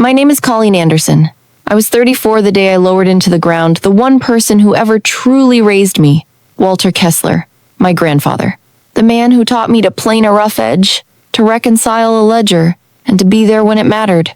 My name is Colleen Anderson. I was 34 the day I lowered into the ground the one person who ever truly raised me, Walter Kessler, my grandfather. The man who taught me to plane a rough edge, to reconcile a ledger, and to be there when it mattered.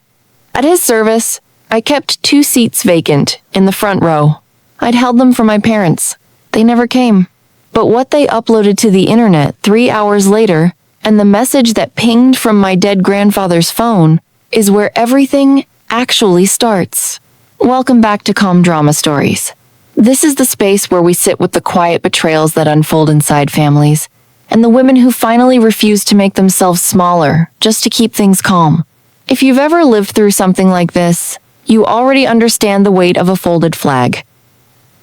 At his service, I kept 2 seats vacant in the front row. I'd held them for my parents. They never came. But what they uploaded to the internet 3 hours later, and the message that pinged from my dead grandfather's phone, is where everything actually starts. Welcome back to Calm Drama Stories. This is the space where we sit with the quiet betrayals that unfold inside families, and the women who finally refuse to make themselves smaller just to keep things calm. If you've ever lived through something like this, you already understand the weight of a folded flag.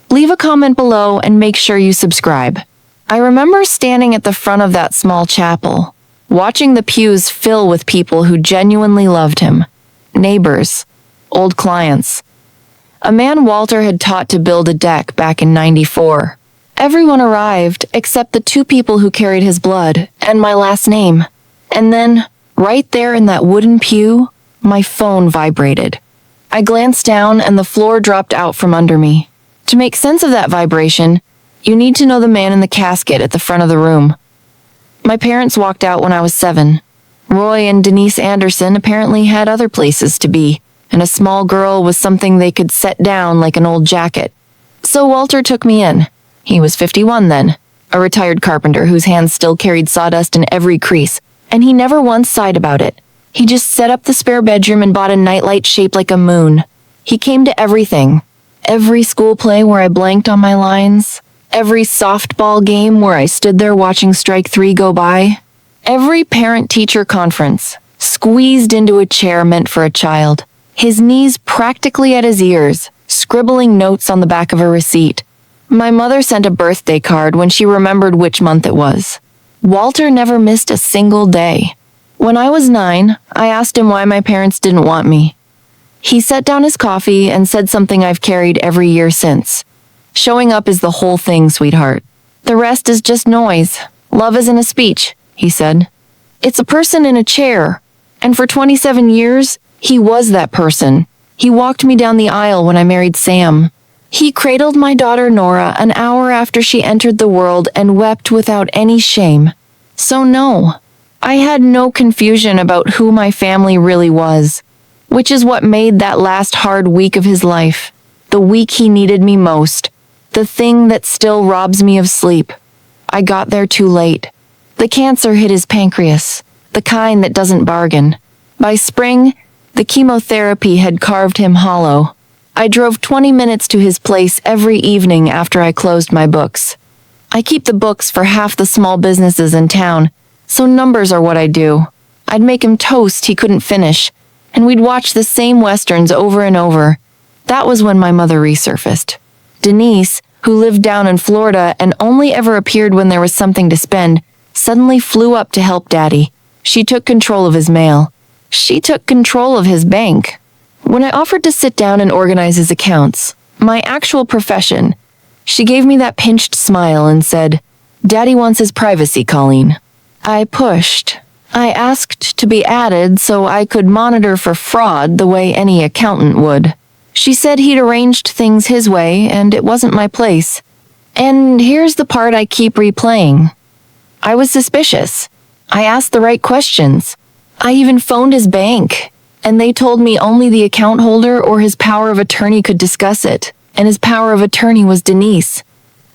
Leave a comment below and make sure you subscribe. I remember standing at the front of that small chapel, watching the pews fill with people who genuinely loved him. Neighbors, old clients. A man Walter had taught to build a deck back in '94. Everyone arrived except the 2 people who carried his blood and my last name. And then, right there in that wooden pew, my phone vibrated. I glanced down and the floor dropped out from under me. To make sense of that vibration, you need to know the man in the casket at the front of the room. My parents walked out when I was 7. Roy and Denise Anderson apparently had other places to be, and a small girl was something they could set down like an old jacket. So Walter took me in. He was 51 then, a retired carpenter whose hands still carried sawdust in every crease, and he never once sighed about it. He just set up the spare bedroom and bought a nightlight shaped like a moon. He came to everything. Every school play where I blanked on my lines. Every softball game where I stood there watching strike 3 go by. Every parent-teacher conference, squeezed into a chair meant for a child. His knees practically at his ears, scribbling notes on the back of a receipt. My mother sent a birthday card when she remembered which month it was. Walter never missed a single day. When I was 9, I asked him why my parents didn't want me. He set down his coffee and said something I've carried every year since. Showing up is the whole thing, sweetheart. The rest is just noise. Love isn't a speech, he said. It's a person in a chair. And for 27 years, he was that person. He walked me down the aisle when I married Sam. He cradled my daughter Nora an hour after she entered the world and wept without any shame. So no, I had no confusion about who my family really was, which is what made that last hard week of his life, the week he needed me most. The thing that still robs me of sleep. I got there too late. The cancer hit his pancreas, the kind that doesn't bargain. By spring, the chemotherapy had carved him hollow. I drove 20 minutes to his place every evening after I closed my books. I keep the books for half the small businesses in town, so numbers are what I do. I'd make him toast he couldn't finish, and we'd watch the same westerns over and over. That was when my mother resurfaced. Denise, who lived down in Florida and only ever appeared when there was something to spend, suddenly flew up to help Daddy. She took control of his mail. She took control of his bank. When I offered to sit down and organize his accounts, my actual profession, she gave me that pinched smile and said, "Daddy wants his privacy, Colleen." I pushed. I asked to be added so I could monitor for fraud the way any accountant would. She said he'd arranged things his way, and it wasn't my place. And here's the part I keep replaying. I was suspicious. I asked the right questions. I even phoned his bank, and they told me only the account holder or his power of attorney could discuss it, and his power of attorney was Denise.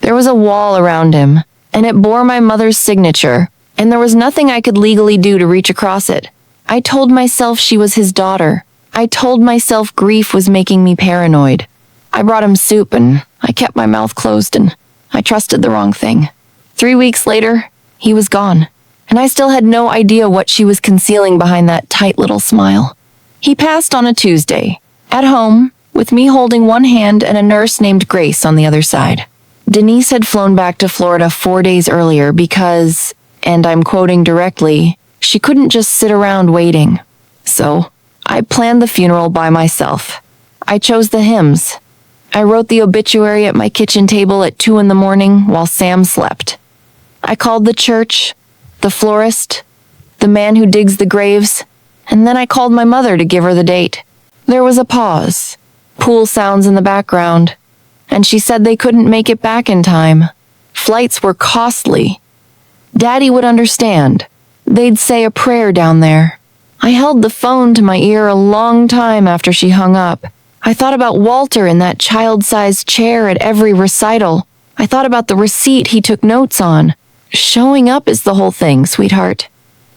There was a wall around him, and it bore my mother's signature, and there was nothing I could legally do to reach across it. I told myself she was his daughter. I told myself grief was making me paranoid. I brought him soup and I kept my mouth closed and I trusted the wrong thing. 3 weeks later, he was gone, and I still had no idea what she was concealing behind that tight little smile. He passed on a Tuesday, at home, with me holding one hand and a nurse named Grace on the other side. Denise had flown back to Florida 4 days earlier because, and I'm quoting directly, she couldn't just sit around waiting. So, I planned the funeral by myself. I chose the hymns. I wrote the obituary at my kitchen table at 2 a.m. while Sam slept. I called the church, the florist, the man who digs the graves, and then I called my mother to give her the date. There was a pause, pool sounds in the background, and she said they couldn't make it back in time. Flights were costly. Daddy would understand. They'd say a prayer down there. I held the phone to my ear a long time after she hung up. I thought about Walter in that child-sized chair at every recital. I thought about the receipt he took notes on. Showing up is the whole thing, sweetheart.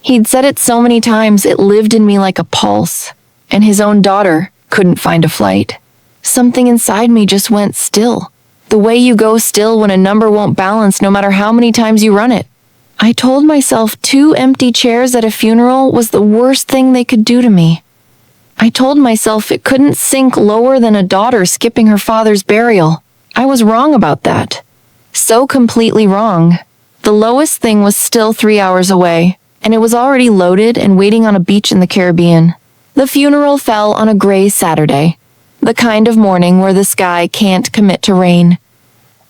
He'd said it so many times it lived in me like a pulse. And his own daughter couldn't find a flight. Something inside me just went still. The way you go still when a number won't balance no matter how many times you run it. I told myself 2 empty chairs at a funeral was the worst thing they could do to me. I told myself it couldn't sink lower than a daughter skipping her father's burial. I was wrong about that. So completely wrong. The lowest thing was still 3 hours away, and it was already loaded and waiting on a beach in the Caribbean. The funeral fell on a gray Saturday, the kind of morning where the sky can't commit to rain.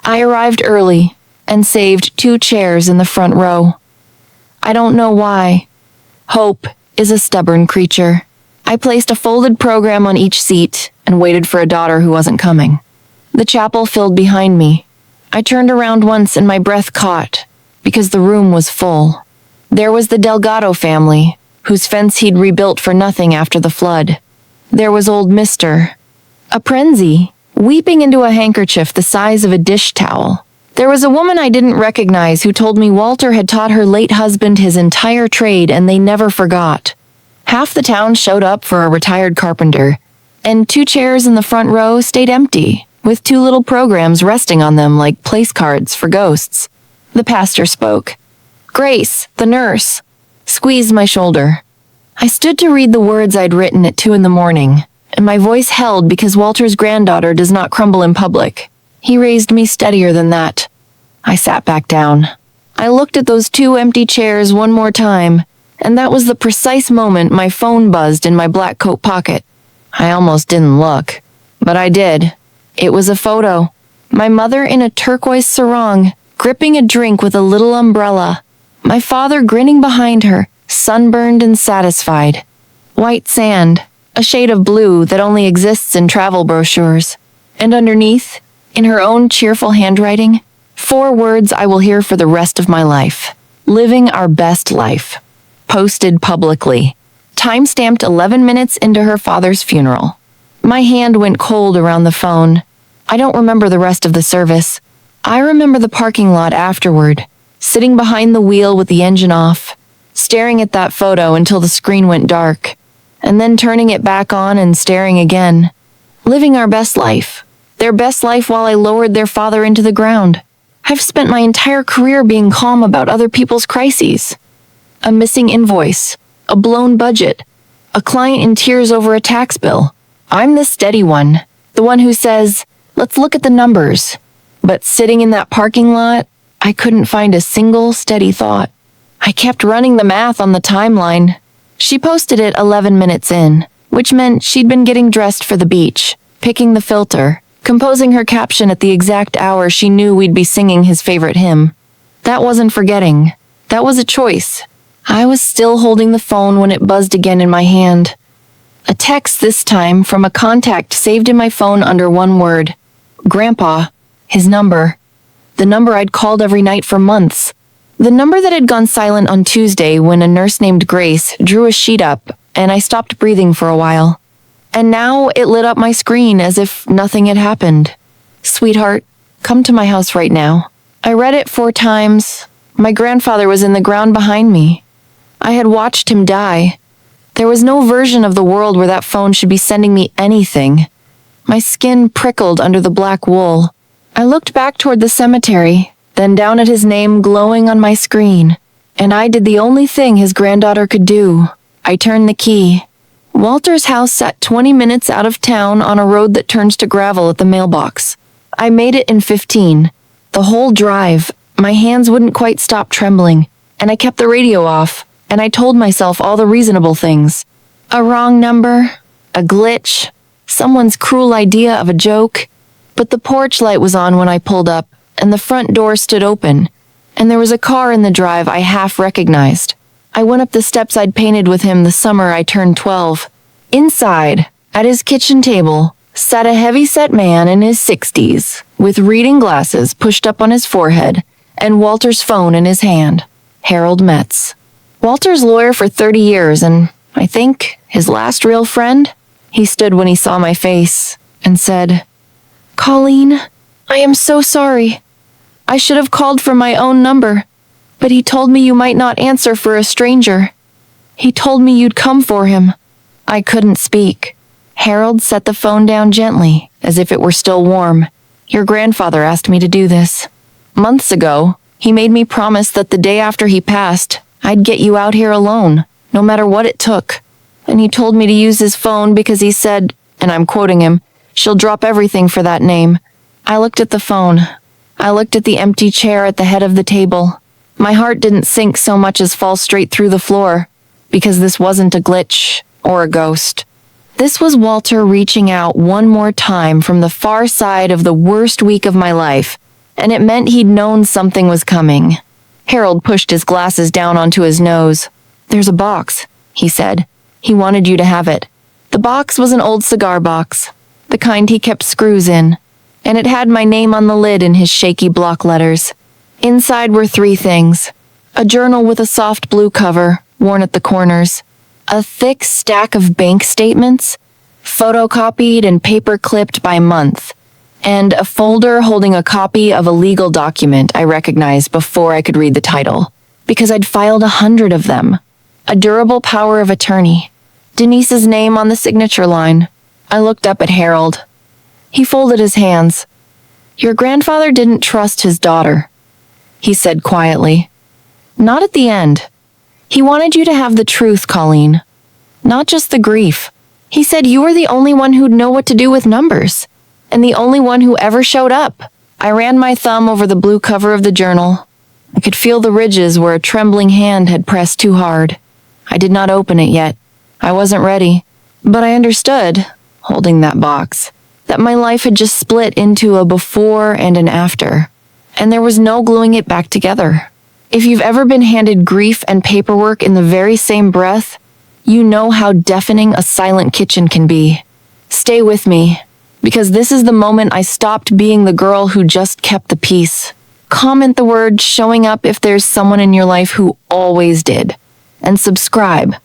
I arrived early and saved 2 chairs in the front row. I don't know why. Hope is a stubborn creature. I placed a folded program on each seat and waited for a daughter who wasn't coming. The chapel filled behind me. I turned around once and my breath caught, because the room was full. There was the Delgado family, whose fence he'd rebuilt for nothing after the flood. There was old Mr. Aprenzi, weeping into a handkerchief the size of a dish towel. There was a woman I didn't recognize who told me Walter had taught her late husband his entire trade and they never forgot. Half the town showed up for a retired carpenter, and 2 chairs in the front row stayed empty, with 2 little programs resting on them like place cards for ghosts. The pastor spoke. Grace, the nurse, squeezed my shoulder. I stood to read the words I'd written at 2 a.m, and my voice held because Walter's granddaughter does not crumble in public. He raised me steadier than that. I sat back down. I looked at those 2 empty chairs one more time, and that was the precise moment my phone buzzed in my black coat pocket. I almost didn't look, but I did. It was a photo. My mother in a turquoise sarong, gripping a drink with a little umbrella. My father grinning behind her, sunburned and satisfied. White sand, a shade of blue that only exists in travel brochures. And underneath, in her own cheerful handwriting, 4 words I will hear for the rest of my life. Living our best life. Posted publicly. Time-stamped 11 minutes into her father's funeral. My hand went cold around the phone. I don't remember the rest of the service. I remember the parking lot afterward, sitting behind the wheel with the engine off, staring at that photo until the screen went dark, and then turning it back on and staring again. Living our best life. Their best life while I lowered their father into the ground. I've spent my entire career being calm about other people's crises. A missing invoice, a blown budget, a client in tears over a tax bill. I'm the steady one, the one who says, let's look at the numbers. But sitting in that parking lot, I couldn't find a single steady thought. I kept running the math on the timeline. She posted it 11 minutes in, which meant she'd been getting dressed for the beach, picking the filter, composing her caption at the exact hour she knew we'd be singing his favorite hymn. That wasn't forgetting. That was a choice. I was still holding the phone when it buzzed again in my hand. A text this time from a contact saved in my phone under 1 word. Grandpa. His number. The number I'd called every night for months. The number that had gone silent on Tuesday when a nurse named Grace drew a sheet up and I stopped breathing for a while. And now it lit up my screen as if nothing had happened. Sweetheart, come to my house right now. I read it 4 times. My grandfather was in the ground behind me. I had watched him die. There was no version of the world where that phone should be sending me anything. My skin prickled under the black wool. I looked back toward the cemetery, then down at his name glowing on my screen, and I did the only thing his granddaughter could do. I turned the key. Walter's house sat 20 minutes out of town on a road that turns to gravel at the mailbox. I made it in 15. The whole drive, my hands wouldn't quite stop trembling, and I kept the radio off, and I told myself all the reasonable things. A wrong number, a glitch, someone's cruel idea of a joke. But the porch light was on when I pulled up, and the front door stood open, and there was a car in the drive I half recognized. I went up the steps I'd painted with him the summer I turned 12. Inside, At his kitchen table sat a heavy-set man in his 60s, with reading glasses pushed up on his forehead and Walter's phone in his hand. Harold Metz. Walter's lawyer for 30 years and, I think, his last real friend. He stood when he saw my face and said, "Colleen, I am so sorry. I should have called from my own number, but he told me you might not answer for a stranger. He told me you'd come for him." I couldn't speak. Harold set the phone down gently, as if it were still warm. "Your grandfather asked me to do this. Months ago, he made me promise that the day after he passed, I'd get you out here alone, no matter what it took. And he told me to use his phone because he said, and I'm quoting him, 'She'll drop everything for that name.'" I looked at the phone. I looked at the empty chair at the head of the table. My heart didn't sink so much as fall straight through the floor, because this wasn't a glitch or a ghost. This was Walter reaching out one more time from the far side of the worst week of my life, and it meant he'd known something was coming. Harold pushed his glasses down onto his nose. "There's a box," he said. "He wanted you to have it." The box was an old cigar box, the kind he kept screws in, and it had my name on the lid in his shaky block letters. Inside were 3 things: a journal with a soft blue cover, worn at the corners, a thick stack of bank statements, photocopied and paper-clipped by month, and a folder holding a copy of a legal document I recognized before I could read the title, because I'd filed 100 of them. A durable power of attorney. Denise's name on the signature line. I looked up at Harold. He folded his hands. "Your grandfather didn't trust his daughter," he said quietly. "Not at the end. He wanted you to have the truth, Colleen. Not just the grief. He said you were the only one who'd know what to do with numbers, and the only one who ever showed up." I ran my thumb over the blue cover of the journal. I could feel the ridges where a trembling hand had pressed too hard. I did not open it yet. I wasn't ready. But I understood, holding that box, that my life had just split into a before and an after, and there was no gluing it back together. If you've ever been handed grief and paperwork in the very same breath, you know how deafening a silent kitchen can be. Stay with me, because this is the moment I stopped being the girl who just kept the peace. Comment the word "showing up" if there's someone in your life who always did. And subscribe,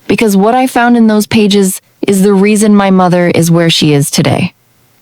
because what I found in those pages is the reason my mother is where she is today.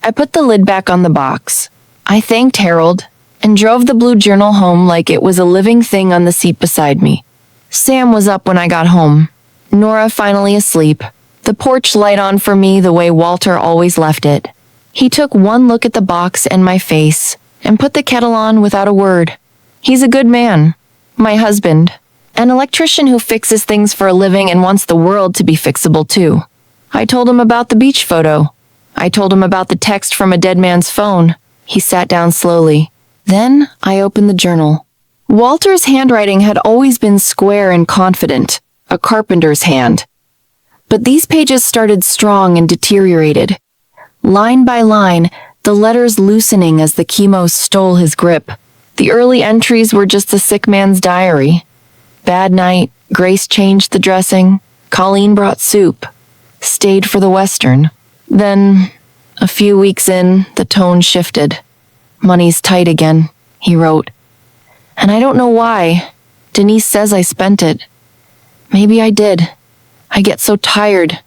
I put the lid back on the box. I thanked Harold and drove the blue journal home like it was a living thing on the seat beside me. Sam was up when I got home. Nora finally asleep. The porch light on for me the way Walter always left it. He took one look at the box and my face and put the kettle on without a word. He's a good man. My husband. An electrician who fixes things for a living and wants the world to be fixable too. I told him about the beach photo. I told him about the text from a dead man's phone. He sat down slowly. Then I opened the journal. Walter's handwriting had always been square and confident, a carpenter's hand. But these pages started strong and deteriorated. Line by line, the letters loosening as the chemo stole his grip. The early entries were just a sick man's diary. Bad night, Grace changed the dressing, Colleen brought soup, stayed for the Western. Then, a few weeks in, the tone shifted. "Money's tight again," he wrote. "And I don't know why. Denise says I spent it. Maybe I did. I get so tired.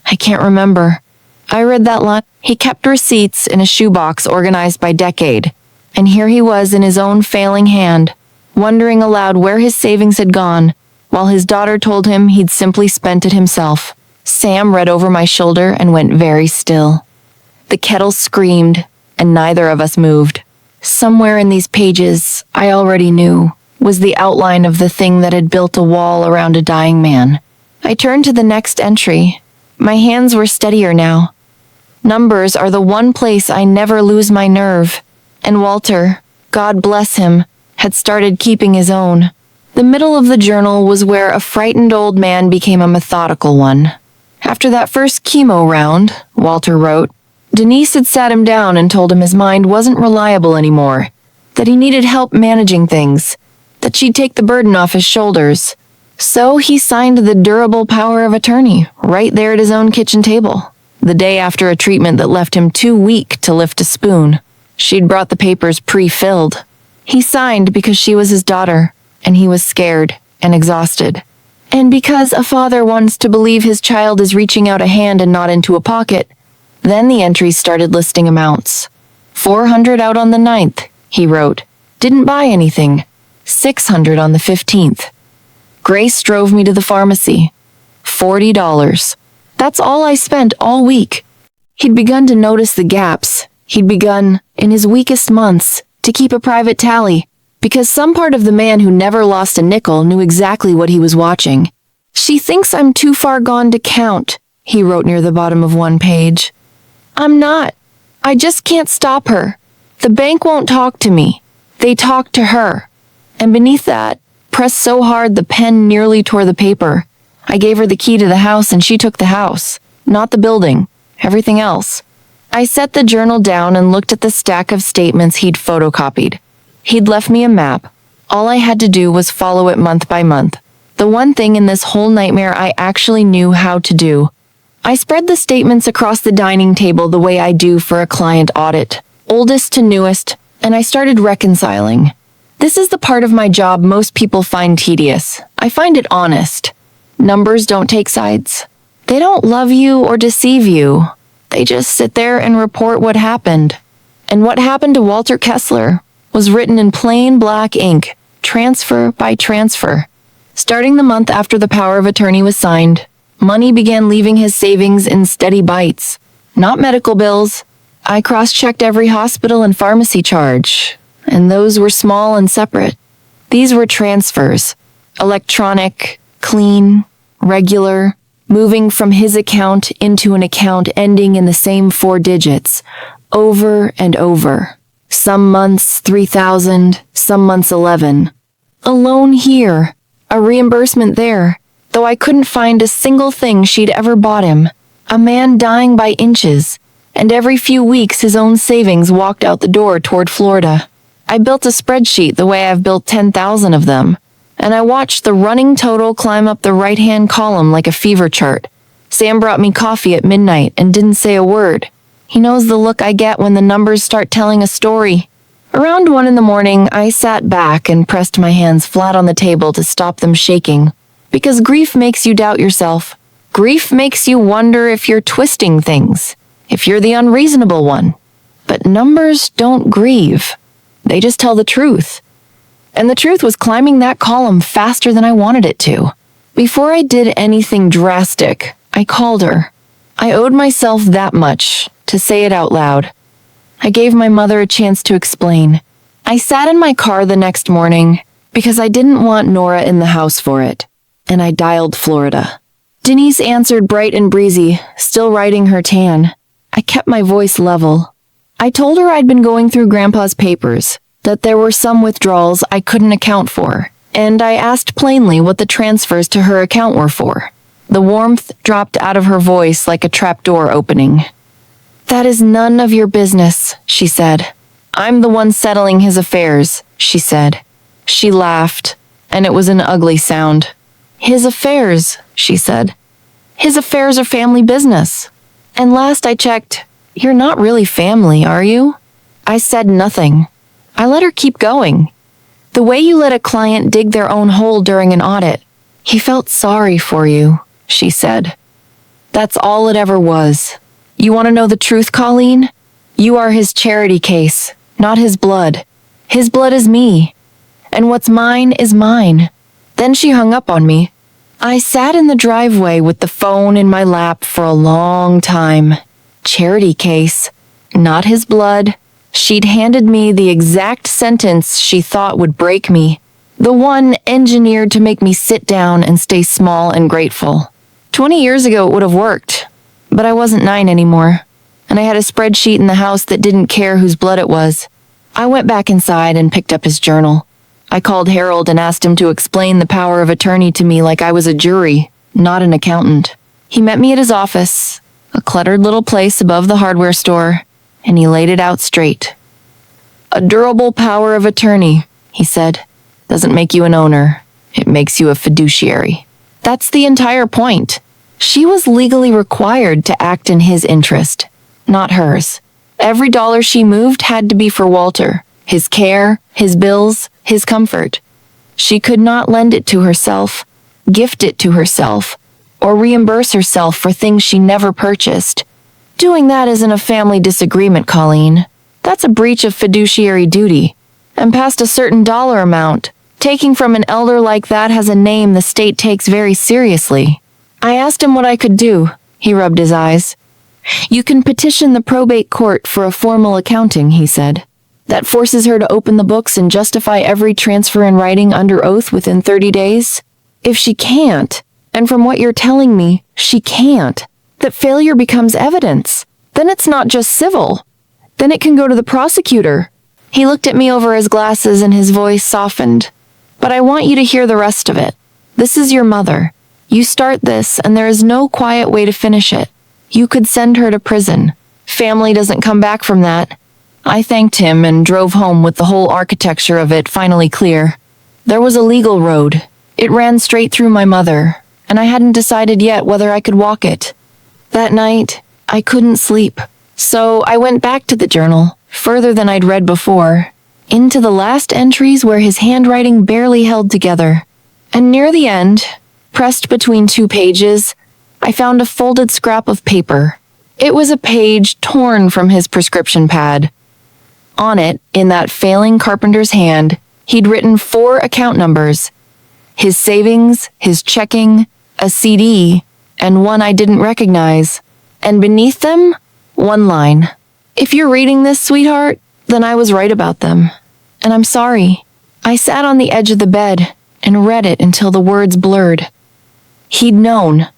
I can't remember." I read that line. He kept receipts in a shoebox organized by decade, and here he was in his own failing hand, wondering aloud where his savings had gone, while his daughter told him he'd simply spent it himself. Sam read over my shoulder and went very still. The kettle screamed, and neither of us moved. Somewhere in these pages, I already knew, was the outline of the thing that had built a wall around a dying man. I turned to the next entry. My hands were steadier now. Numbers are the one place I never lose my nerve, and Walter, God bless him, had started keeping his own. The middle of the journal was where a frightened old man became a methodical one. After that first chemo round, Walter wrote, Denise had sat him down and told him his mind wasn't reliable anymore, that he needed help managing things, that she'd take the burden off his shoulders. So he signed the durable power of attorney right there at his own kitchen table. the day after a treatment that left him too weak to lift a spoon. She'd brought the papers pre-filled. He signed because she was his daughter, and he was scared and exhausted. And because a father wants to believe his child is reaching out a hand and not into a pocket. Then the entries started listing amounts. 400 out on the 9th, he wrote. Didn't buy anything. 600 on the 15th. Grace drove me to the pharmacy. $40. That's all I spent all week. He'd begun to notice the gaps. He'd begun, in his weakest months, to keep a private tally, because some part of the man who never lost a nickel knew exactly what he was watching. She thinks I'm too far gone to count, he wrote near the bottom of one page. I'm not. I just can't stop her. The bank won't talk to me. They talk to her. And beneath that, pressed so hard the pen nearly tore the paper. I gave her the key to the house and she took the house, not the building, everything else. I set the journal down and looked at the stack of statements he'd photocopied. He'd left me a map. All I had to do was follow it month by month. The one thing in this whole nightmare I actually knew how to do. I spread the statements across the dining table the way I do for a client audit, oldest to newest, and I started reconciling. This is the part of my job most people find tedious. I find it honest. Numbers don't take sides. They don't love you or deceive you. They just sit there and report what happened. And what happened to Walter Kessler was written in plain black ink, transfer by transfer. Starting the month after the power of attorney was signed, money began leaving his savings in steady bites. Not medical bills. I cross-checked every hospital and pharmacy charge, and those were small and separate. These were transfers. Electronic, clean, regular, moving from his account into an account ending in the same 4 digits, over and over. Some months 3,000, some months 11. A loan here, a reimbursement there, though I couldn't find a single thing she'd ever bought him. A man dying by inches, and every few weeks his own savings walked out the door toward Florida. I built a spreadsheet the way I've built 10,000 of them, and I watched the running total climb up the right-hand column like a fever chart. Sam brought me coffee at midnight and didn't say a word. He knows the look I get when the numbers start telling a story. Around 1 in the morning, I sat back and pressed my hands flat on the table to stop them shaking. Because grief makes you doubt yourself. Grief makes you wonder if you're twisting things, if you're the unreasonable one. But numbers don't grieve. They just tell the truth. And the truth was climbing that column faster than I wanted it to. Before I did anything drastic, I called her. I owed myself that much to say it out loud. I gave my mother a chance to explain. I sat in my car the next morning because I didn't want Nora in the house for it, and I dialed Florida. Denise answered bright and breezy, still riding her tan. I kept my voice level. I told her I'd been going through Grandpa's papers, that there were some withdrawals I couldn't account for, and I asked plainly what the transfers to her account were for. The warmth dropped out of her voice like a trapdoor opening. That is none of your business, she said. I'm the one settling his affairs, she said. She laughed, and it was an ugly sound. His affairs, she said. His affairs are family business. And last I checked, you're not really family, are you? I said nothing. I let her keep going. The way you let a client dig their own hole during an audit. He felt sorry for you, she said. That's all it ever was. You want to know the truth, Colleen? You are his charity case, not his blood. His blood is me. And what's mine is mine. Then she hung up on me. I sat in the driveway with the phone in my lap for a long time. Charity case, not his blood. She'd handed me the exact sentence she thought would break me. The one engineered to make me sit down and stay small and grateful. 20 years ago it would have worked. But I wasn't 9 anymore, and I had a spreadsheet in the house that didn't care whose blood it was. I went back inside and picked up his journal. I called Harold and asked him to explain the power of attorney to me like I was a jury, not an accountant. He met me at his office, a cluttered little place above the hardware store, and he laid it out straight. A durable power of attorney, he said, doesn't make you an owner. It makes you a fiduciary. That's the entire point. She was legally required to act in his interest, not hers. Every dollar she moved had to be for Walter, his care, his bills, his comfort. She could not lend it to herself, gift it to herself, or reimburse herself for things she never purchased. Doing that isn't a family disagreement, Colleen. That's a breach of fiduciary duty. And past a certain dollar amount, taking from an elder like that has a name the state takes very seriously. I asked him what I could do. He rubbed his eyes. You can petition the probate court for a formal accounting, he said. That forces her to open the books and justify every transfer in writing under oath within 30 days. If she can't, and from what you're telling me, she can't, that failure becomes evidence. Then it's not just civil. Then it can go to the prosecutor. He looked at me over his glasses and his voice softened. But I want you to hear the rest of it. This is your mother. You start this, and there is no quiet way to finish it. You could send her to prison. Family doesn't come back from that. I thanked him and drove home with the whole architecture of it finally clear. There was a legal road. It ran straight through my mother, and I hadn't decided yet whether I could walk it. That night, I couldn't sleep. So I went back to the journal, further than I'd read before, into the last entries where his handwriting barely held together. And near the end, pressed between 2 pages, I found a folded scrap of paper. It was a page torn from his prescription pad. On it, in that failing carpenter's hand, he'd written 4 account numbers. His savings, his checking, a CD, and one I didn't recognize. And beneath them, 1 line. If you're reading this, sweetheart, then I was right about them. And I'm sorry. I sat on the edge of the bed and read it until the words blurred. He'd known.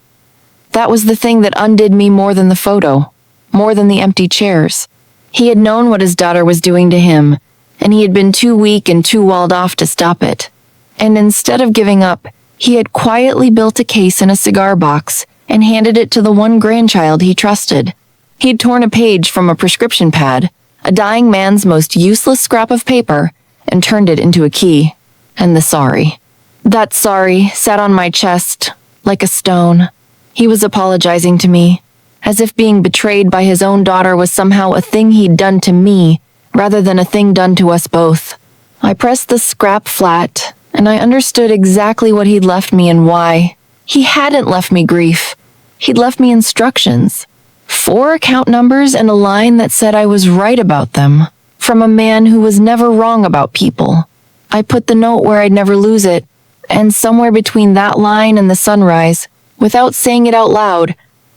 That was the thing that undid me more than the photo, more than the empty chairs. He had known what his daughter was doing to him, and he had been too weak and too walled off to stop it. And instead of giving up, he had quietly built a case in a cigar box and handed it to the one grandchild he trusted. He'd torn a page from a prescription pad, a dying man's most useless scrap of paper, and turned it into a key. And the sorry. That sorry sat on my chest like a stone. He was apologizing to me, as if being betrayed by his own daughter was somehow a thing he'd done to me, rather than a thing done to us both. I pressed the scrap flat, and I understood exactly what he'd left me and why. He hadn't left me grief. He'd left me instructions. 4 account numbers and a line that said I was right about them, from a man who was never wrong about people. I put the note where I'd never lose it, and somewhere between that line and the sunrise, without saying it out loud,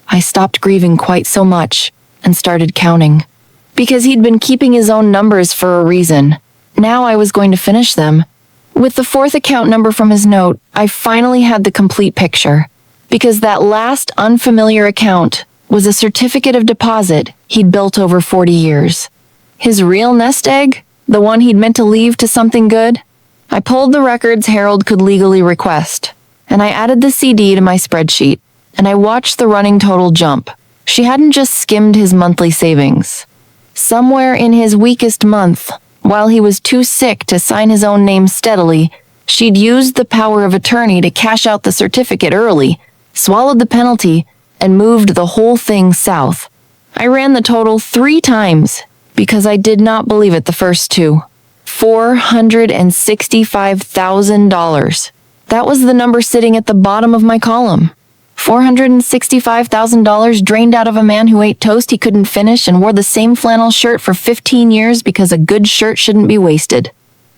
I stopped grieving quite so much and started counting. Because he'd been keeping his own numbers for a reason. Now I was going to finish them. With the 4th account number from his note, I finally had the complete picture. Because that last unfamiliar account was a certificate of deposit he'd built over 40 years. His real nest egg, the one he'd meant to leave to something good. I pulled the records Harold could legally request, and I added the CD to my spreadsheet, and I watched the running total jump. She hadn't just skimmed his monthly savings. Somewhere in his weakest month, while he was too sick to sign his own name steadily, she'd used the power of attorney to cash out the certificate early, swallowed the penalty, and moved the whole thing south. I ran the total 3 times, because I did not believe it the first 2. $465,000. That was the number sitting at the bottom of my column. $465,000 drained out of a man who ate toast he couldn't finish and wore the same flannel shirt for 15 years because a good shirt shouldn't be wasted.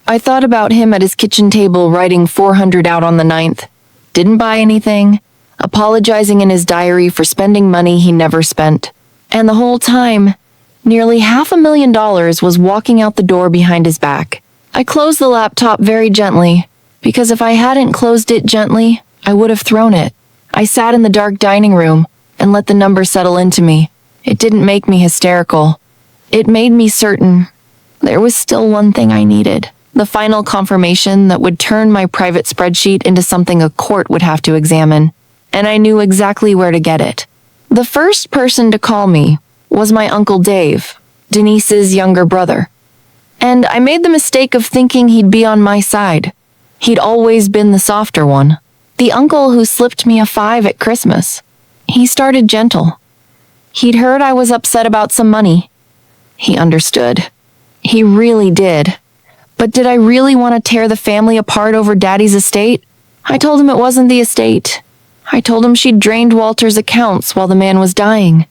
I thought about him at his kitchen table writing 400 out on the 9th. Didn't buy anything. Apologizing in his diary for spending money he never spent. And the whole time, nearly $500,000 was walking out the door behind his back. I closed the laptop very gently, because if I hadn't closed it gently, I would have thrown it. I sat in the dark dining room and let the number settle into me. It didn't make me hysterical. It made me certain there was still one thing I needed. The final confirmation that would turn my private spreadsheet into something a court would have to examine. And I knew exactly where to get it. The first person to call me was my Uncle Dave, Denise's younger brother. And I made the mistake of thinking he'd be on my side. He'd always been the softer one. The uncle who slipped me a $5 at Christmas. He started gentle. He'd heard I was upset about some money. He understood. He really did. But did I really want to tear the family apart over Daddy's estate? I told him it wasn't the estate. I told him she'd drained Walter's accounts while the man was dying.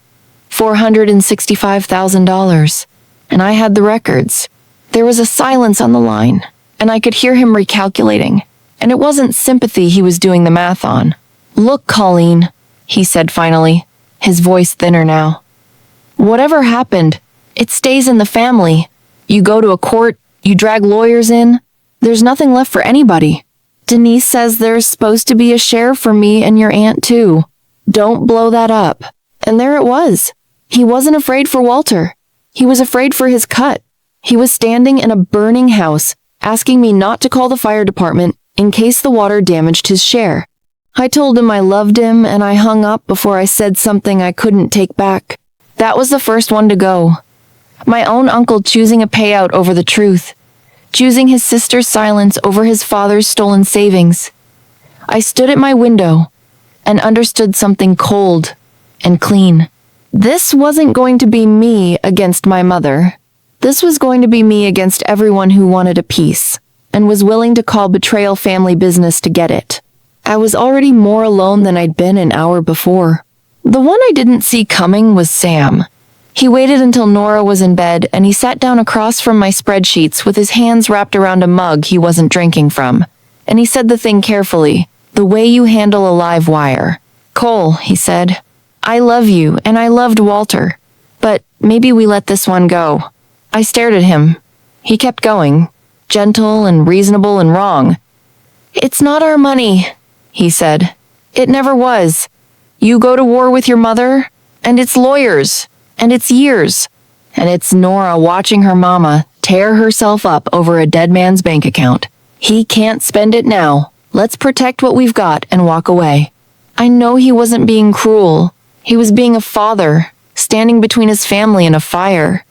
$465,000. And I had the records. There was a silence on the line, and I could hear him recalculating. And it wasn't sympathy he was doing the math on. Look, Colleen, he said finally, his voice thinner now. Whatever happened, it stays in the family. You go to a court, you drag lawyers in, there's nothing left for anybody. Denise says there's supposed to be a share for me and your aunt too. Don't blow that up. And there it was. He wasn't afraid for Walter. He was afraid for his cut. He was standing in a burning house, asking me not to call the fire department in case the water damaged his share. I told him I loved him and I hung up before I said something I couldn't take back. That was the first one to go. My own uncle choosing a payout over the truth. Choosing his sister's silence over his father's stolen savings. I stood at my window and understood something cold and clean. This wasn't going to be me against my mother. This was going to be me against everyone who wanted a piece and was willing to call Betrayal family business to get it. I was already more alone than I'd been an hour before. The one I didn't see coming was Sam. He waited until Nora was in bed and he sat down across from my spreadsheets with his hands wrapped around a mug he wasn't drinking from. And he said the thing carefully, the way you handle a live wire. Cole, he said, I love you and I loved Walter, but maybe we let this one go. I stared at him. He kept going, gentle and reasonable and wrong. It's not our money, he said. It never was. You go to war with your mother, and it's lawyers. And it's years. And it's Nora watching her mama tear herself up over a dead man's bank account. He can't spend it now. Let's protect what we've got and walk away. I know he wasn't being cruel. He was being a father, standing between his family and a fire.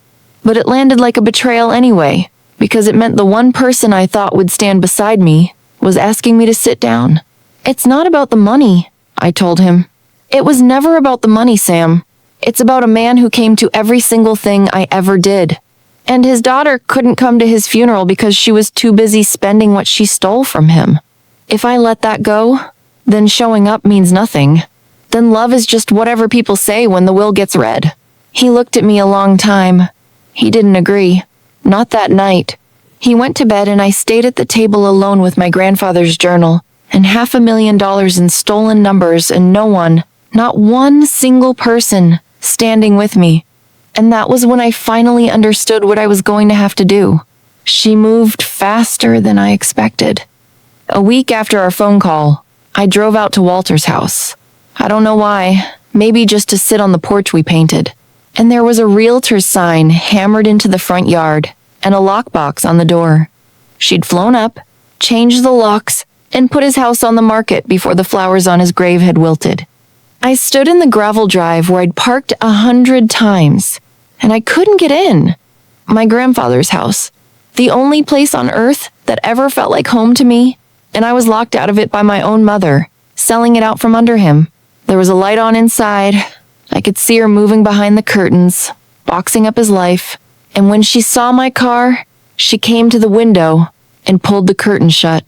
But it landed like a betrayal anyway, because it meant the one person I thought would stand beside me was asking me to sit down. It's not about the money, I told him. It was never about the money, Sam. It's about a man who came to every single thing I ever did. And his daughter couldn't come to his funeral because she was too busy spending what she stole from him. If I let that go, then showing up means nothing. Then love is just whatever people say when the will gets read. He looked at me a long time. He didn't agree. Not that night. He went to bed and I stayed at the table alone with my grandfather's journal and $500,000 in stolen numbers and no one, not one single person, standing with me. And that was when I finally understood what I was going to have to do. She moved faster than I expected. A week after our phone call, I drove out to Walter's house. I don't know why, maybe just to sit on the porch we painted. And there was a realtor's sign hammered into the front yard and a lockbox on the door. She'd flown up, changed the locks, and put his house on the market before the flowers on his grave had wilted. I stood in the gravel drive where I'd parked 100 times, and I couldn't get in. My grandfather's house, the only place on earth that ever felt like home to me, and I was locked out of it by my own mother, selling it out from under him. There was a light on inside. I could see her moving behind the curtains, boxing up his life, and when she saw my car, she came to the window and pulled the curtain shut.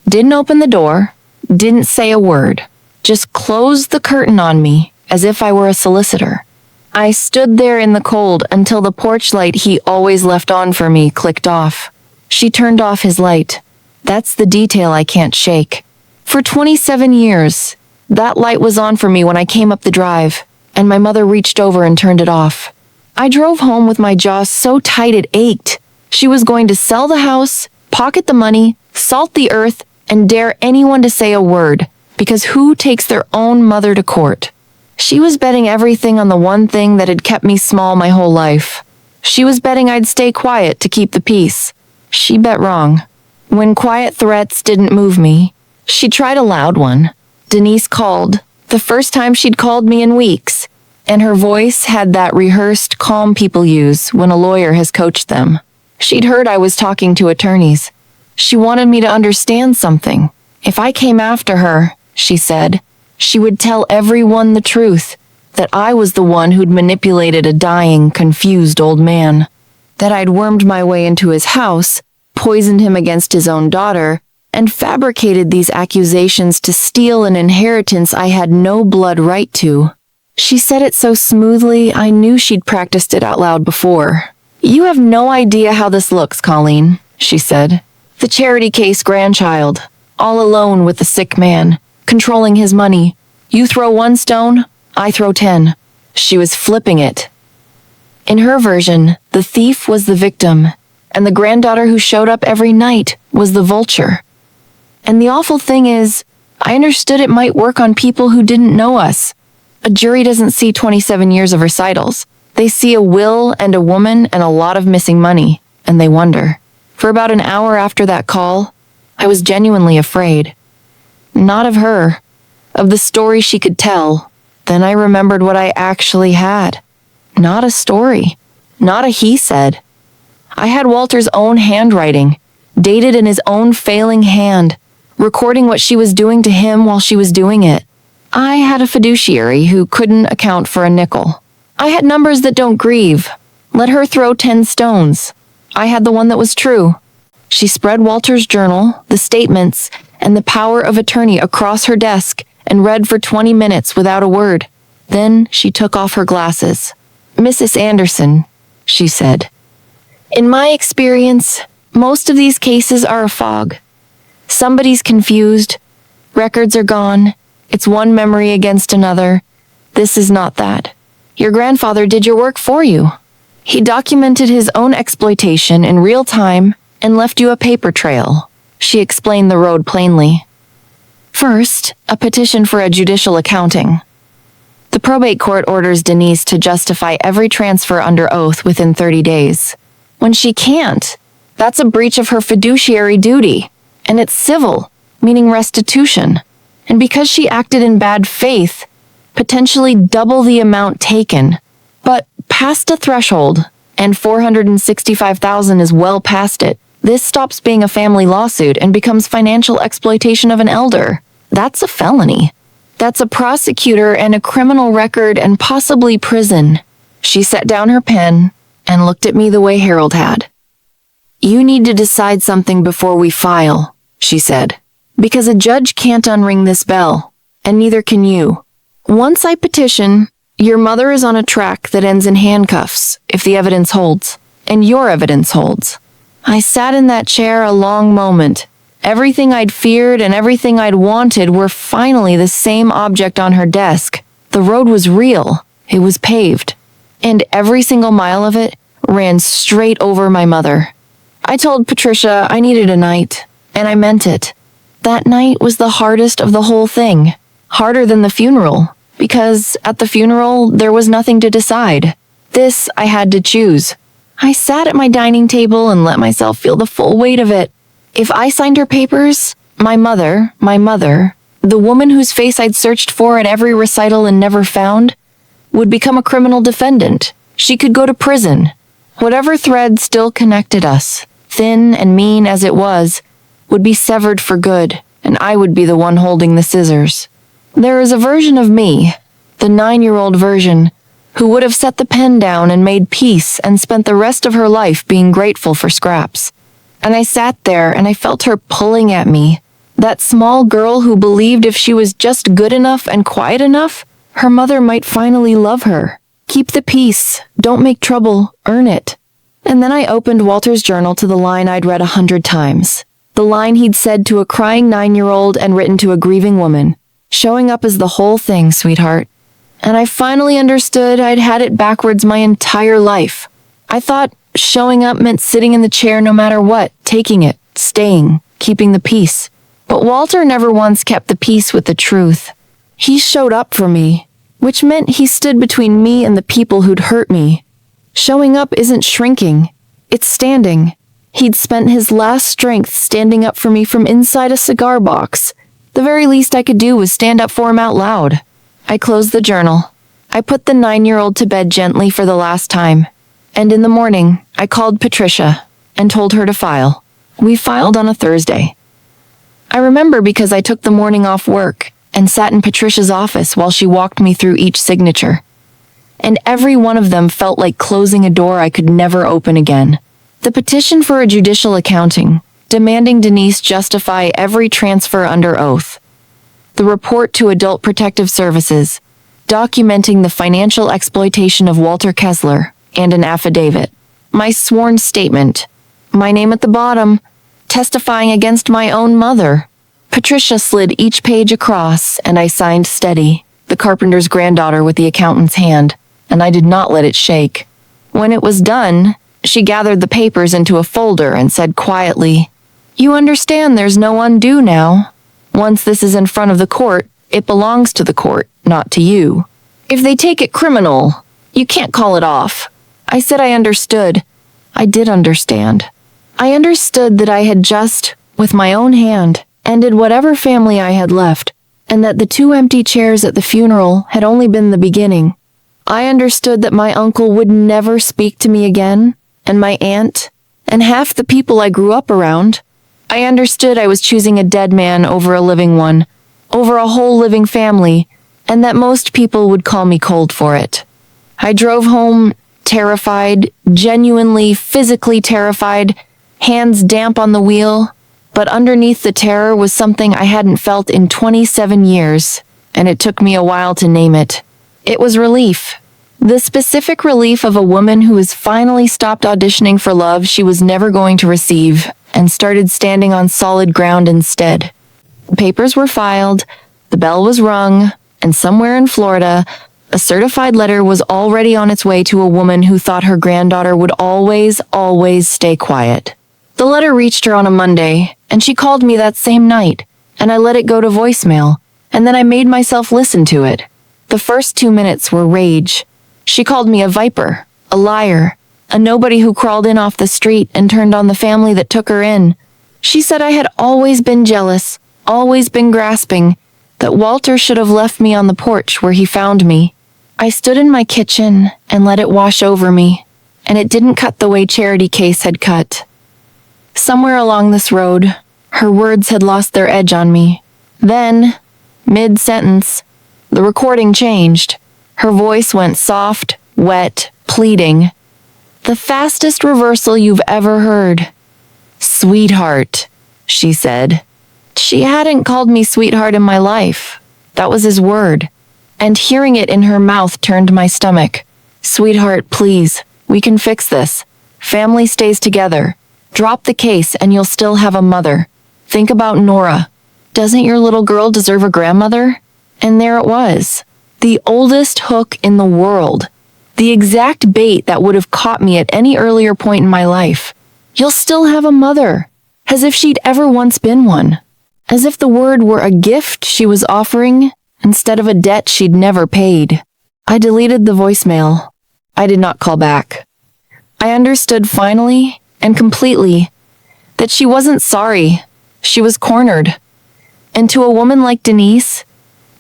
Didn't open the door, didn't say a word. Just closed the curtain on me as if I were a solicitor. I stood there in the cold until the porch light he always left on for me clicked off. She turned off his light. That's the detail I can't shake. For 27 years, that light was on for me when I came up the drive, and my mother reached over and turned it off. I drove home with my jaw so tight it ached. She was going to sell the house, pocket the money, salt the earth, and dare anyone to say a word. Because who takes their own mother to court? She was betting everything on the one thing that had kept me small my whole life. She was betting I'd stay quiet to keep the peace. She bet wrong. When quiet threats didn't move me, she tried a loud one. Denise called, the first time she'd called me in weeks, and her voice had that rehearsed calm people use when a lawyer has coached them. She'd heard I was talking to attorneys. She wanted me to understand something. If I came after her, she said, She would tell everyone the truth, that I was the one who'd manipulated a dying, confused old man, that I'd wormed my way into his house, poisoned him against his own daughter, and fabricated these accusations to steal an inheritance I had no blood right to. She said it so smoothly, I knew she'd practiced it out loud before. "You have no idea how this looks, Colleen," she said. "The charity case grandchild, all alone with the sick man, controlling his money. You throw one stone, I throw 10. She was flipping it. In her version, the thief was the victim, and the granddaughter who showed up every night was the vulture. And the awful thing is, I understood it might work on people who didn't know us. A jury doesn't see 27 years of recitals. They see a will and a woman and a lot of missing money, and they wonder. For about an hour after that call, I was genuinely afraid. Not of her, of the story she could tell. Then I remembered what I actually had. Not a story, not a he said. I had Walter's own handwriting, dated in his own failing hand, recording what she was doing to him while she was doing it. I had a fiduciary who couldn't account for a nickel. I had numbers that don't grieve. Let her throw 10 stones. I had the one that was true. She spread Walter's journal, the statements, and the power of attorney across her desk and read for 20 minutes without a word. Then she took off her glasses. "Mrs. Anderson," she said, "in my experience, most of these cases are a fog. Somebody's confused. Records are gone. It's one memory against another. This is not that. Your grandfather did your work for you. He documented his own exploitation in real time and left you a paper trail." She explained the road plainly. First, a petition for a judicial accounting. The probate court orders Denise to justify every transfer under oath within 30 days. When she can't, that's a breach of her fiduciary duty, and it's civil, meaning restitution. And because she acted in bad faith, potentially double the amount taken. But past a threshold, and $465,000 is well past it, this stops being a family lawsuit and becomes financial exploitation of an elder. That's a felony. That's a prosecutor and a criminal record and possibly prison. She set down her pen and looked at me the way Harold had. "You need to decide something before we file," she said, "because a judge can't unring this bell, and neither can you. Once I petition, your mother is on a track that ends in handcuffs if the evidence holds, and your evidence holds." I sat in that chair a long moment. Everything I'd feared and everything I'd wanted were finally the same object on her desk. The road was real. It was paved. And every single mile of it ran straight over my mother. I told Patricia I needed a night, and I meant it. That night was the hardest of the whole thing. Harder than the funeral, because at the funeral there was nothing to decide. This I had to choose. I sat at my dining table and let myself feel the full weight of it. If I signed her papers, my mother, the woman whose face I'd searched for at every recital and never found, would become a criminal defendant. She could go to prison. Whatever thread still connected us, thin and mean as it was, would be severed for good, and I would be the one holding the scissors. There is a version of me, the 9-year-old version, who would have set the pen down and made peace and spent the rest of her life being grateful for scraps. And I sat there and I felt her pulling at me. That small girl who believed if she was just good enough and quiet enough, her mother might finally love her. Keep the peace, don't make trouble, earn it. And then I opened Walter's journal to the line I'd read 100 times. The line he'd said to a crying 9-year-old and written to a grieving woman. Showing up is the whole thing, sweetheart. And I finally understood I'd had it backwards my entire life. I thought showing up meant sitting in the chair no matter what, taking it, staying, keeping the peace. But Walter never once kept the peace with the truth. He showed up for me, which meant he stood between me and the people who'd hurt me. Showing up isn't shrinking, it's standing. He'd spent his last strength standing up for me from inside a cigar box. The very least I could do was stand up for him out loud. I closed the journal. I put the 9-year-old to bed gently for the last time. And in the morning, I called Patricia and told her to file. We filed on a Thursday. I remember because I took the morning off work, and sat in Patricia's office while she walked me through each signature. And every one of them felt like closing a door I could never open again. The petition for a judicial accounting, demanding Denise justify every transfer under oath. The report to Adult Protective Services, documenting the financial exploitation of Walter Kessler, and an affidavit. My sworn statement, my name at the bottom, testifying against my own mother. Patricia slid each page across, and I signed steady, the carpenter's granddaughter with the accountant's hand, and I did not let it shake. When it was done, she gathered the papers into a folder and said quietly, "You understand there's no undo now. Once this is in front of the court, it belongs to the court, not to you. If they take it criminal, you can't call it off." I said I understood. I did understand. I understood that I had just, with my own hand, ended whatever family I had left, and that the 2 empty chairs at the funeral had only been the beginning. I understood that my uncle would never speak to me again, and my aunt, and half the people I grew up around. I understood I was choosing a dead man over a living one, over a whole living family, and that most people would call me cold for it. I drove home, terrified, genuinely, physically terrified, hands damp on the wheel, but underneath the terror was something I hadn't felt in 27 years, and it took me a while to name it. It was relief. The specific relief of a woman who has finally stopped auditioning for love she was never going to receive and started standing on solid ground instead. The papers were filed, the bell was rung, and somewhere in Florida, a certified letter was already on its way to a woman who thought her granddaughter would always stay quiet. The letter reached her on a Monday, and she called me that same night, and I let it go to voicemail, and then I made myself listen to it. The first 2 minutes were rage. She called me a viper, a liar, a nobody who crawled in off the street and turned on the family that took her in. She said I had always been jealous, always been grasping, that Walter should have left me on the porch where he found me. I stood in my kitchen and let it wash over me, and it didn't cut the way Charity Case had cut. Somewhere along this road, her words had lost their edge on me. Then, mid-sentence, the recording changed. Her voice went soft, wet, pleading. The fastest reversal you've ever heard. "Sweetheart," she said. She hadn't called me sweetheart in my life. That was his word. And hearing it in her mouth turned my stomach. "Sweetheart, please, we can fix this. Family stays together. Drop the case and you'll still have a mother. Think about Nora. Doesn't your little girl deserve a grandmother?" And there it was. The oldest hook in the world. The exact bait that would have caught me at any earlier point in my life. "You'll still have a mother." As if she'd ever once been one. As if the word were a gift she was offering instead of a debt she'd never paid. I deleted the voicemail. I did not call back. I understood finally and completely that she wasn't sorry. She was cornered. And to a woman like Denise,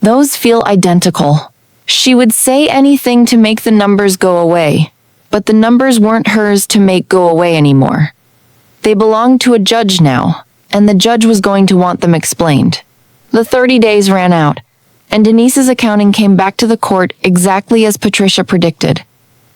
those feel identical. She would say anything to make the numbers go away, but the numbers weren't hers to make go away anymore. They belonged to a judge now, and the judge was going to want them explained. The 30 days ran out, and Denise's accounting came back to the court exactly as Patricia predicted.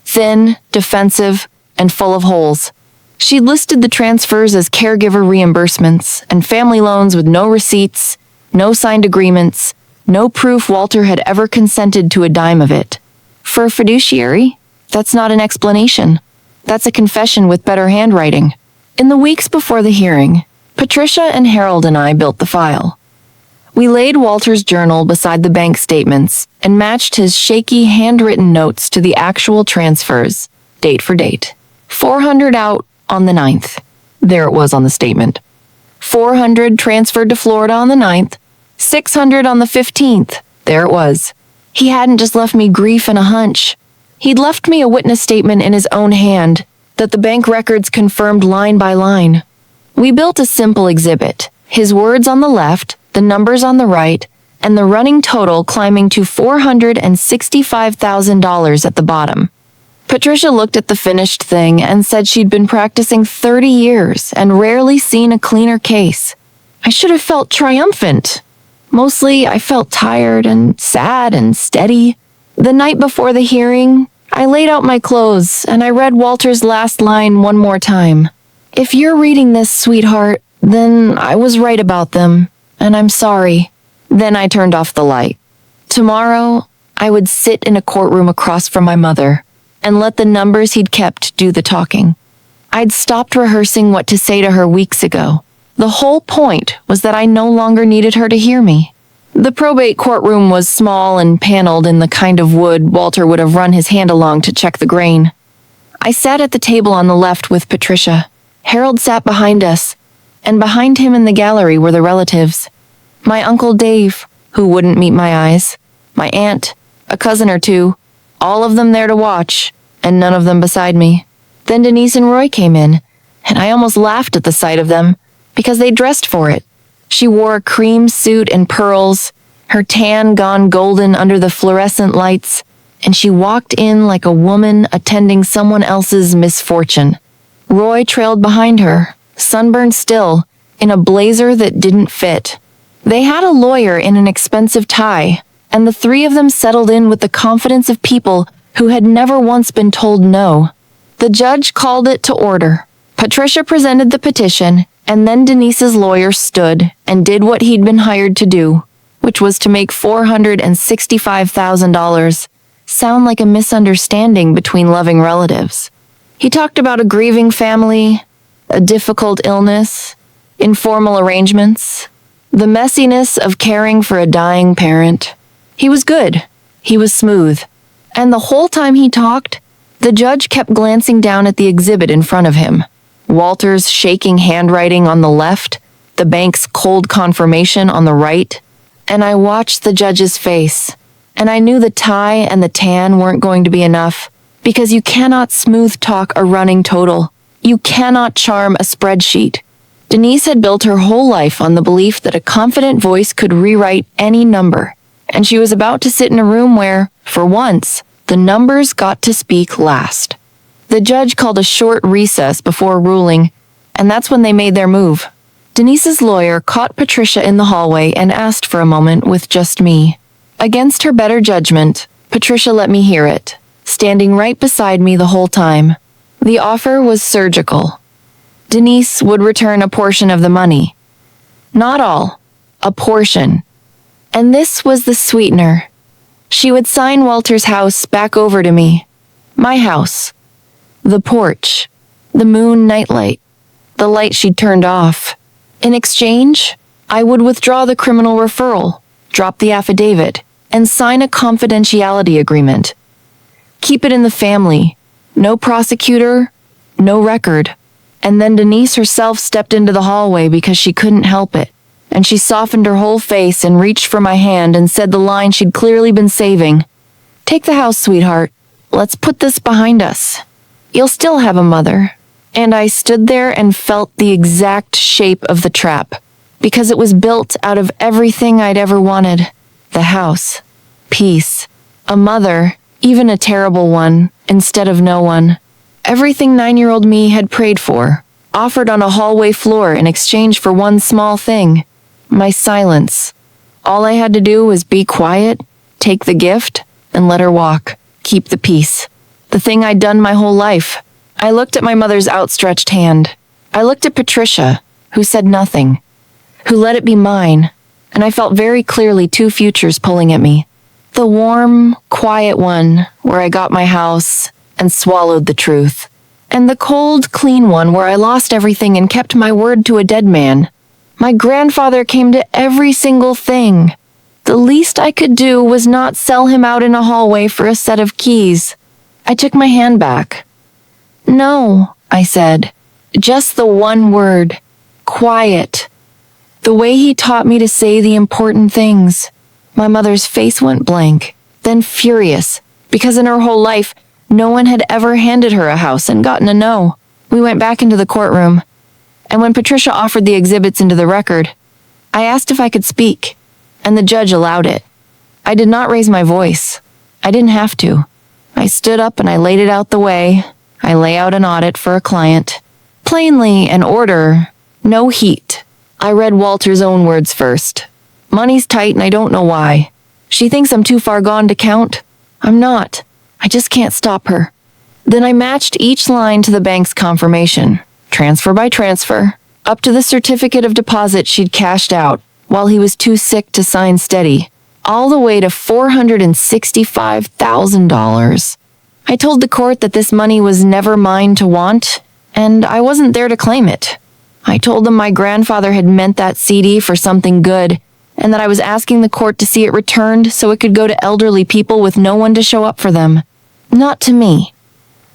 Thin, defensive, and full of holes. She listed the transfers as caregiver reimbursements and family loans with no receipts, no signed agreements, no proof Walter had ever consented to a dime of it. For a fiduciary, that's not an explanation. That's a confession with better handwriting. In the weeks before the hearing, Patricia and Harold and I built the file. We laid Walter's journal beside the bank statements and matched his shaky handwritten notes to the actual transfers, date for date. 400 out on the 9th. There it was on the statement. 400 transferred to Florida on the 9th. 600 on the 15th. There it was. He hadn't just left me grief and a hunch. He'd left me a witness statement in his own hand that the bank records confirmed line by line. We built a simple exhibit. His words on the left, the numbers on the right, and the running total climbing to $465,000 at the bottom. Patricia looked at the finished thing and said she'd been practicing 30 years and rarely seen a cleaner case. I should have felt triumphant. Mostly, I felt tired and sad and steady. The night before the hearing, I laid out my clothes and I read Walter's last line one more time. If you're reading this, sweetheart, then I was right about them, and I'm sorry. Then I turned off the light. Tomorrow, I would sit in a courtroom across from my mother and let the numbers he'd kept do the talking. I'd stopped rehearsing what to say to her weeks ago. The whole point was that I no longer needed her to hear me. The probate courtroom was small and paneled in the kind of wood Walter would have run his hand along to check the grain. I sat at the table on the left with Patricia. Harold sat behind us, and behind him in the gallery were the relatives. My Uncle Dave, who wouldn't meet my eyes, my aunt, a cousin or two, all of them there to watch, and none of them beside me. Then Denise and Roy came in, and I almost laughed at the sight of them, because they dressed for it. She wore a cream suit and pearls, her tan gone golden under the fluorescent lights, and she walked in like a woman attending someone else's misfortune. Roy trailed behind her, sunburned still, in a blazer that didn't fit. They had a lawyer in an expensive tie, and the three of them settled in with the confidence of people who had never once been told no. The judge called it to order. Patricia presented the petition, and then Denise's lawyer stood and did what he'd been hired to do, which was to make $465,000 sound like a misunderstanding between loving relatives. He talked about a grieving family, a difficult illness, informal arrangements, the messiness of caring for a dying parent. He was good. He was smooth. And the whole time he talked, the judge kept glancing down at the exhibit in front of him. Walter's shaking handwriting on the left, the bank's cold confirmation on the right, and I watched the judge's face, and I knew the tie and the tan weren't going to be enough, because you cannot smooth talk a running total. You cannot charm a spreadsheet. Denise had built her whole life on the belief that a confident voice could rewrite any number, and she was about to sit in a room where, for once, the numbers got to speak last. The judge called a short recess before ruling, and that's when they made their move. Denise's lawyer caught Patricia in the hallway and asked for a moment with just me. Against her better judgment, Patricia let me hear it, standing right beside me the whole time. The offer was surgical. Denise would return a portion of the money. Not all, a portion. And this was the sweetener. She would sign Walter's house back over to me. My house. The porch. The moon nightlight. The light she'd turned off. In exchange, I would withdraw the criminal referral, drop the affidavit, and sign a confidentiality agreement. Keep it in the family. No prosecutor, no record. And then Denise herself stepped into the hallway because she couldn't help it. And she softened her whole face and reached for my hand and said the line she'd clearly been saving. "Take the house, sweetheart. Let's put this behind us. You'll still have a mother." And I stood there and felt the exact shape of the trap, because it was built out of everything I'd ever wanted. The house. Peace. A mother, even a terrible one, instead of no one. Everything 9-year-old me had prayed for, offered on a hallway floor in exchange for one small thing. My silence. All I had to do was be quiet, take the gift, and let her walk. Keep the peace. The thing I'd done my whole life. I looked at my mother's outstretched hand. I looked at Patricia, who said nothing, who let it be mine, and I felt very clearly two futures pulling at me. The warm, quiet one, where I got my house and swallowed the truth, and the cold, clean one where I lost everything and kept my word to a dead man. My grandfather came to every single thing. The least I could do was not sell him out in a hallway for a set of keys. I took my hand back. "No," I said. Just the one word. Quiet. The way he taught me to say the important things. My mother's face went blank, then furious, because in her whole life, no one had ever handed her a house and gotten a no. We went back into the courtroom, and when Patricia offered the exhibits into the record, I asked if I could speak, and the judge allowed it. I did not raise my voice. I didn't have to. I stood up and I laid it out the way. I lay out an audit for a client. Plainly an order, no heat. I read Walter's own words first. Money's tight and I don't know why. She thinks I'm too far gone to count. I'm not. I just can't stop her. Then I matched each line to the bank's confirmation, transfer by transfer, up to the certificate of deposit she'd cashed out while he was too sick to sign steady, all the way to $465,000. I told the court that this money was never mine to want, and I wasn't there to claim it. I told them my grandfather had meant that CD for something good, and that I was asking the court to see it returned so it could go to elderly people with no one to show up for them. Not to me.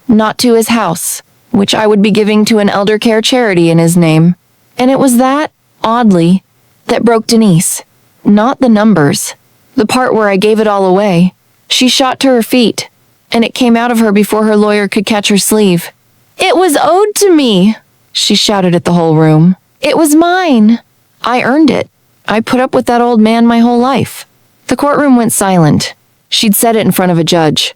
Not to his house, which I would be giving to an elder care charity in his name. And it was that, oddly, that broke Denise. Not the numbers. The part where I gave it all away. She shot to her feet, and it came out of her before her lawyer could catch her sleeve. "It was owed to me," she shouted at the whole room. "It was mine. I earned it. I put up with that old man my whole life." The courtroom went silent. She'd said it in front of a judge.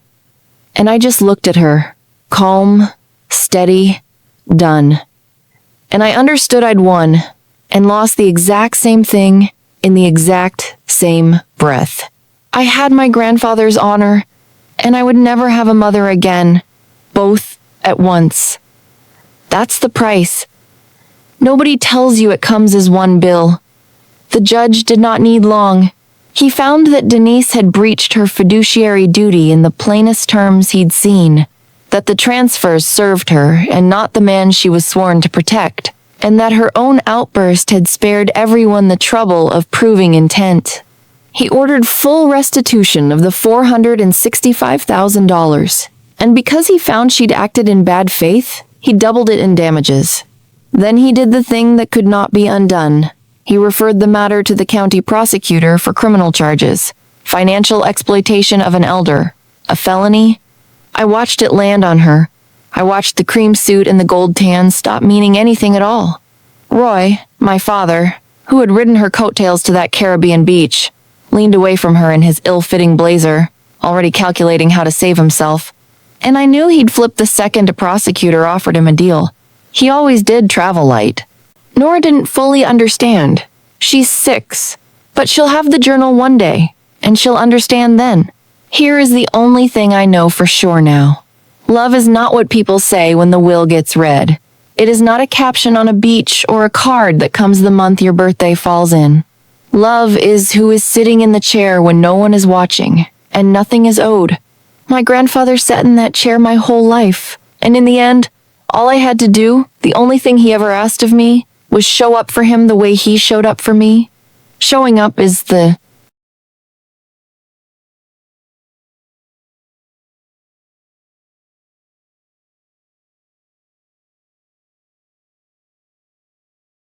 And I just looked at her, calm, steady, done. And I understood I'd won, and lost the exact same thing in the exact same breath. I had my grandfather's honor, and I would never have a mother again, both at once. That's the price. Nobody tells you it comes as one bill. The judge did not need long. He found that Denise had breached her fiduciary duty in the plainest terms he'd seen, that the transfers served her and not the man she was sworn to protect, and that her own outburst had spared everyone the trouble of proving intent. He ordered full restitution of the $465,000, and because he found she'd acted in bad faith, he doubled it in damages. Then he did the thing that could not be undone. He referred the matter to the county prosecutor for criminal charges, financial exploitation of an elder, a felony. I watched it land on her. I watched the cream suit and the gold tan stop meaning anything at all. Roy, my father, who had ridden her coattails to that Caribbean beach, leaned away from her in his ill-fitting blazer, already calculating how to save himself. And I knew he'd flip the second a prosecutor offered him a deal. He always did travel light. Nora didn't fully understand. She's 6, but she'll have the journal one day, and she'll understand then. Here is the only thing I know for sure now. Love is not what people say when the will gets read. It is not a caption on a beach or a card that comes the month your birthday falls in. Love is who is sitting in the chair when no one is watching, and nothing is owed. My grandfather sat in that chair my whole life, and in the end, all I had to do, the only thing he ever asked of me, was show up for him the way he showed up for me. Showing up is the